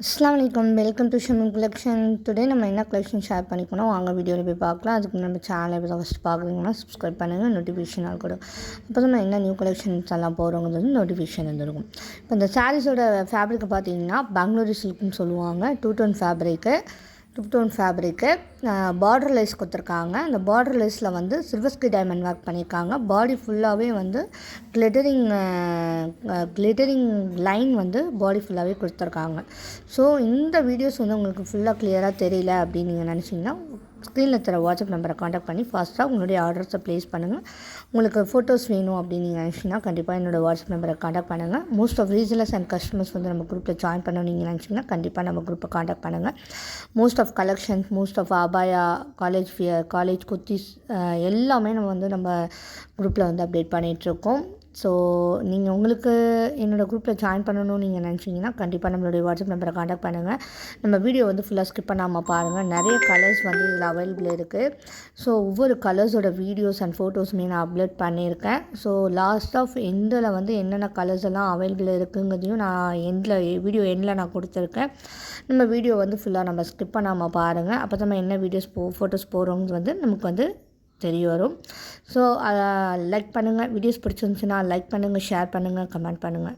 அஸ்ஸலாமுஅலைக்கும் welcome to ஷமின் collection. Today நம்ம என்ன collection share பண்ணிக்கணும் வாங்க வீடியோவில் போய் பார்க்கலாம். அதுக்கு நம்ம சேனலை இப்போ ஃபஸ்ட் பார்க்குறீங்கன்னா சப்ஸ்கிரைப் பண்ணுங்கள், நோட்டிஃபிகேஷன் ஆகக்கூடும். அப்போ தான் என்ன நியூ கலெக்ஷன்ஸ் எல்லாம் போகிறவங்கிறது நோட்டிஃபிகேஷன் வந்துருக்கும். இப்போ இந்த சாரீஸோட ஃபேப்ரிக்கை பார்த்தீங்கன்னா பெங்களூரி சில்க்னு சொல்லுவாங்க. டூ டோன் ஃபேப்ரிக்கு பார்டர் லேஸ் கொடுத்துருக்காங்க. அந்த பார்டர் லேஸில் வந்து சில்வர் ஸ்கி டைமண்ட் ஒர்க் பண்ணியிருக்காங்க. பாடி ஃபுல்லாகவே வந்து கிளிட்டரிங் லைன் வந்து பாடி ஃபுல்லாகவே கொடுத்துருக்காங்க. ஸோ இந்த வீடியோஸ் வந்து உங்களுக்கு ஃபுல்லாக கிளியராக தெரியல அப்படின்னு நீங்கள் நினச்சிங்கன்னா ஸ்க்ரீனில் தர வாட்ஸ்அப் நம்பரை காண்டாக்ட் பண்ணி ஃபாஸ்ட்டாக உங்களுடைய ஆர்டர்ஸை ப்ளேஸ் பண்ணுங்கள். உங்களுக்கு ஃபோட்டோஸ் வேணும் அப்படின்னு நீங்கள் நினச்சிங்கன்னா கண்டிப்பாக என்னோடய வாட்ஸ்அப் நம்பரை காண்டாக்ட் பண்ணுங்கள். மோஸ்ட் ஆஃப் ரீசலர்ஸ் அண்ட் கஸ்டமர்ஸ் வந்து நம்ம குரூப்பில் ஜாயின் பண்ணணும் நீங்கள் நினச்சிங்கன்னா கண்டிப்பாக நம்ம குரூப்பை காண்டாக்ட் பண்ணுங்கள். Most of collections, most of அபாயா, காலேஜ் ஃபியர், காலேஜ் குர்த்திஸ் எல்லாமே நம்ம குரூப்பில் வந்து அப்டேட் பண்ணிகிட்ருக்கோம். ஸோ நீங்கள் உங்களுக்கு என்னோடய குரூப்பில் ஜாயின் பண்ணணும்னு நீங்கள் நினச்சிங்கன்னா கண்டிப்பாக நம்மளுடைய வாட்ஸ்அப் நம்பரை காண்டாக்ட் பண்ணுங்கள். நம்ம வீடியோ வந்து ஃபுல்லாக ஸ்கிப் பண்ணாமல் பாருங்கள். நிறைய கலர்ஸ் வந்து இதில் அவைலபிள் இருக்குது. ஸோ ஒவ்வொரு கலர்ஸோட வீடியோஸ் அண்ட் ஃபோட்டோஸுமே நான் அப்லோட் பண்ணியிருக்கேன். ஸோ லாஸ்ட் ஆஃப் எண்டில் வந்து என்னென்ன கலர்ஸ் எல்லாம் அவைலபிள் இருக்குங்கிறதையும் நான் வீடியோ எண்டில் நான் கொடுத்துருக்கேன். நம்ம வீடியோ வந்து ஃபுல்லாக நம்ம ஸ்கிப் பண்ணாமல் பாருங்கள். அப்போ தான் நம்ம என்ன வீடியோஸ் ஃபோட்டோஸ் போடுறோங்கிறது வந்து நமக்கு வந்து தெரிய வரும். ஸோ லைக் பண்ணுங்கள். வீடியோஸ் பிடிச்சிருந்துச்சுன்னா லைக் பண்ணுங்கள், ஷேர் பண்ணுங்கள், கமெண்ட் பண்ணுங்கள்.